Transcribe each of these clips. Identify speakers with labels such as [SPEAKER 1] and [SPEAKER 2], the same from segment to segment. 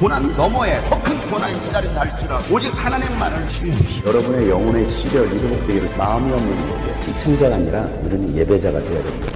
[SPEAKER 1] 고난 너머에 더 큰 고난이 기다린다 할지라도 오직 하나님만을 신뢰하십시오.
[SPEAKER 2] 여러분의 영혼의 시력이 회복되기를 마음이 없는 분에게 시청자가 아니라 우리는 예배자가 되어야 됩니다.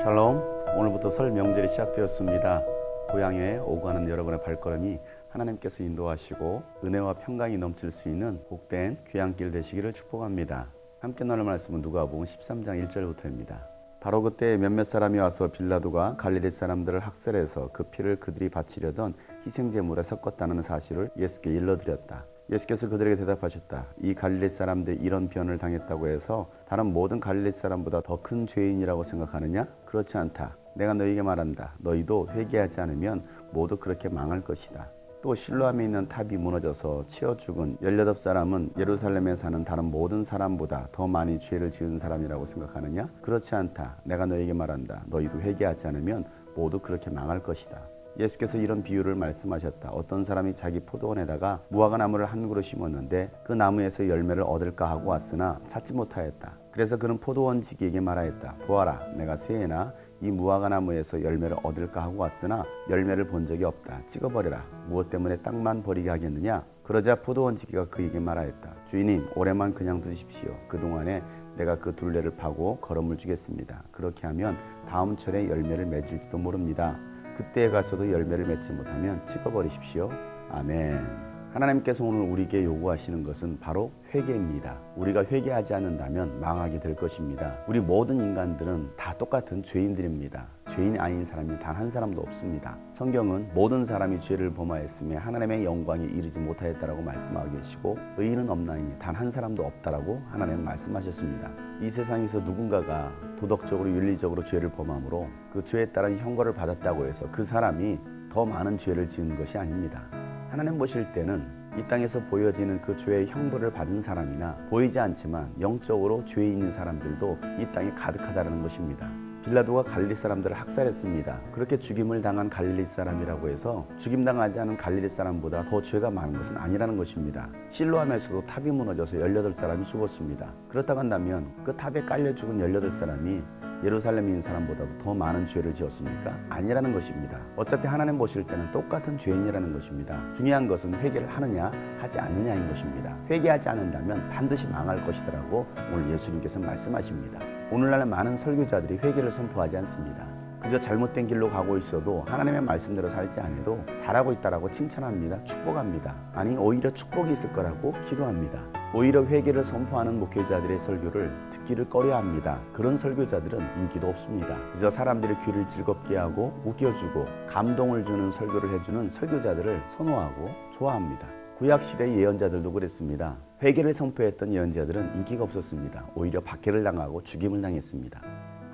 [SPEAKER 3] 샬롬, 오늘부터 설 명절이 시작되었습니다. 고향에 오고 가는 여러분의 발걸음이 하나님께서 인도하시고 은혜와 평강이 넘칠 수 있는 복된 귀향길 되시기를 축복합니다. 함께 나눌 말씀은 누가복음 13장 1절부터입니다. 바로 그때 몇몇 사람이 와서 빌라도가 갈릴리 사람들을 학살해서 그 피를 그들이 바치려던 희생제물에 섞었다는 사실을 예수께 일러드렸다. 예수께서 그들에게 대답하셨다. 이 갈릴리 사람들이 이런 변을 당했다고 해서 다른 모든 갈릴리 사람보다 더 큰 죄인이라고 생각하느냐? 그렇지 않다. 내가 너희에게 말한다. 너희도 회개하지 않으면 모두 그렇게 망할 것이다. 또 실로암에 있는 탑이 무너져서 치어 죽은 18사람은 예루살렘에 사는 다른 모든 사람보다 더 많이 죄를 지은 사람이라고 생각하느냐? 그렇지 않다. 내가 너희에게 말한다. 너희도 회개하지 않으면 모두 그렇게 망할 것이다. 예수께서 이런 비유를 말씀하셨다. 어떤 사람이 자기 포도원에다가 무화과 나무를 한 그루 심었는데 그 나무에서 열매를 얻을까 하고 왔으나 찾지 못하였다. 그래서 그는 포도원지기에게 말하였다. 보아라, 내가 새해나 이 무화과 나무에서 열매를 얻을까 하고 왔으나 열매를 본 적이 없다. 찍어버려라. 무엇 때문에 땅만 버리게 하겠느냐? 그러자 포도원지기가 그에게 말하였다. 주인님, 올해만 그냥 두십시오. 그동안에 내가 그 둘레를 파고 거름을 주겠습니다. 그렇게 하면 다음 철에 열매를 맺을지도 모릅니다. 그때에 가서도 열매를 맺지 못하면 찍어버리십시오. 아멘. 하나님께서 오늘 우리에게 요구하시는 것은 바로 회개입니다. 우리가 회개하지 않는다면 망하게 될 것입니다. 우리 모든 인간들은 다 똑같은 죄인들입니다. 죄인이 아닌 사람이 단 한 사람도 없습니다. 성경은 모든 사람이 죄를 범하였으며 하나님의 영광에 이르지 못하였다라고 말씀하고 계시고 의인은 없나니 단 한 사람도 없다라고 하나님은 말씀하셨습니다. 이 세상에서 누군가가 도덕적으로 윤리적으로 죄를 범함으로 그 죄에 따른 형벌을 받았다고 해서 그 사람이 더 많은 죄를 지은 것이 아닙니다. 하나님 보실 때는 이 땅에서 보여지는 그 죄의 형벌을 받은 사람이나 보이지 않지만 영적으로 죄 있는 사람들도 이 땅에 가득하다는 것입니다. 빌라도가 갈릴리 사람들을 학살했습니다. 그렇게 죽임을 당한 갈릴리 사람이라고 해서 죽임당하지 않은 갈릴리 사람보다 더 죄가 많은 것은 아니라는 것입니다. 실로암에서도 탑이 무너져서 18사람이 죽었습니다. 그렇다고 한다면 그 탑에 깔려 죽은 18사람이 예루살렘에 있는 사람보다도 더 많은 죄를 지었습니까? 아니라는 것입니다. 어차피 하나님 보실 때는 똑같은 죄인이라는 것입니다. 중요한 것은 회개를 하느냐 하지 않느냐인 것입니다. 회개하지 않는다면 반드시 망할 것이라고 오늘 예수님께서 말씀하십니다. 오늘날 많은 설교자들이 회개를 선포하지 않습니다. 그저 잘못된 길로 가고 있어도 하나님의 말씀대로 살지 않아도 잘하고 있다라고 칭찬합니다. 축복합니다. 아니 오히려 축복이 있을 거라고 기도합니다. 오히려 회개를 선포하는 목회자들의 설교를 듣기를 꺼려합니다. 그런 설교자들은 인기도 없습니다. 그저 사람들의 귀를 즐겁게 하고 웃겨주고 감동을 주는 설교를 해주는 설교자들을 선호하고 좋아합니다. 구약시대의 예언자들도 그랬습니다. 회개를 선포했던 예언자들은 인기가 없었습니다. 오히려 박해를 당하고 죽임을 당했습니다.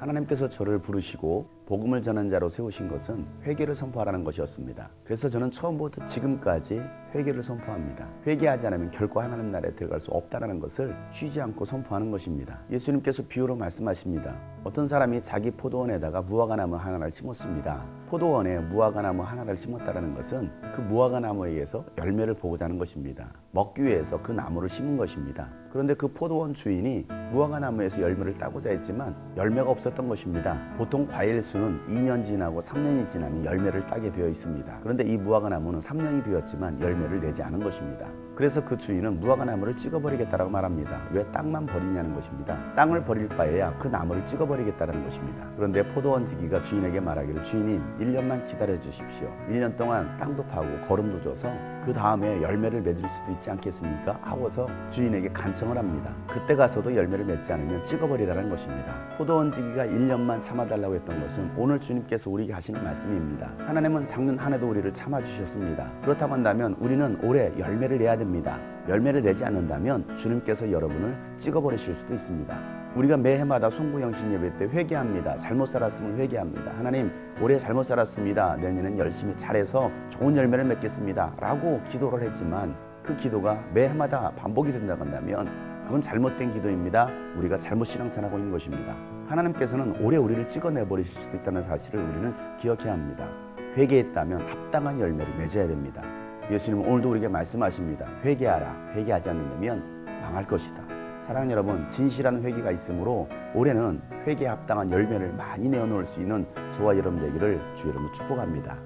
[SPEAKER 3] 하나님께서 저를 부르시고 복음을 전한 자로 세우신 것은 회개를 선포하라는 것이었습니다. 그래서 저는 처음부터 지금까지 회개를 선포합니다. 회개하지 않으면 결코 하나님 나라에 들어갈 수 없다는 것을 쉬지 않고 선포하는 것입니다. 예수님께서 비유로 말씀하십니다. 어떤 사람이 자기 포도원에다가 무화과나무 하나를 심었습니다. 포도원에 무화과나무 하나를 심었다는 것은 그 무화과나무에게서 열매를 보고자 하는 것입니다. 먹기 위해서 그 나무를 심은 것입니다. 그런데 그 포도원 주인이 무화과나무에서 열매를 따고자 했지만 열매가 없었던 것입니다. 보통 과일 수는 2년 지나고 3년이 지나면 열매를 따게 되어 있습니다. 그런데 이 무화과나무는 3년이 되었지만 열매를 내지 않은 것입니다. 그래서 그 주인은 무화과나무를 찍어버리겠다라고 말합니다. 왜 땅만 버리냐는 것입니다. 땅을 버릴 바에야 그 나무를 찍어버리겠다는 것입니다. 그런데 포도원지기가 주인에게 말하기를 주인님 1년만 기다려 주십시오. 1년 동안 땅도 파고 거름도 줘서 그 다음에 열매를 맺을 수도 있지 않겠습니까? 하고서 주인에게 간청을 합니다. 그때 가서도 열매를 맺지 않으면 찍어버리라는 것입니다. 포도원지기가 1년만 참아달라고 했던 것은 오늘 주님께서 우리에게 하시는 말씀입니다. 하나님은 작년 한 해도 우리를 참아주셨습니다. 그렇다고 한다면 우리는 올해 열매를 내야 됩니다. 열매를 내지 않는다면 주님께서 여러분을 찍어버리실 수도 있습니다. 우리가 매해마다 송구영신 예배 때 회개합니다. 잘못 살았으면 회개합니다. 하나님 올해 잘못 살았습니다. 내년엔 열심히 잘해서 좋은 열매를 맺겠습니다 라고 기도를 했지만 그 기도가 매해마다 반복이 된다고 한다면 그건 잘못된 기도입니다. 우리가 잘못 신앙생활하고 있는 것입니다. 하나님께서는 올해 우리를 찍어내버리실 수도 있다는 사실을 우리는 기억해야 합니다. 회개했다면 합당한 열매를 맺어야 됩니다. 예수님은 오늘도 우리에게 말씀하십니다. 회개하라. 회개하지 않는다면 망할 것이다. 사랑하는 여러분, 진실한 회개가 있으므로 올해는 회개에 합당한 열매를 많이 내어놓을 수 있는 저와 여러분 되기를 주 이름으로 축복합니다.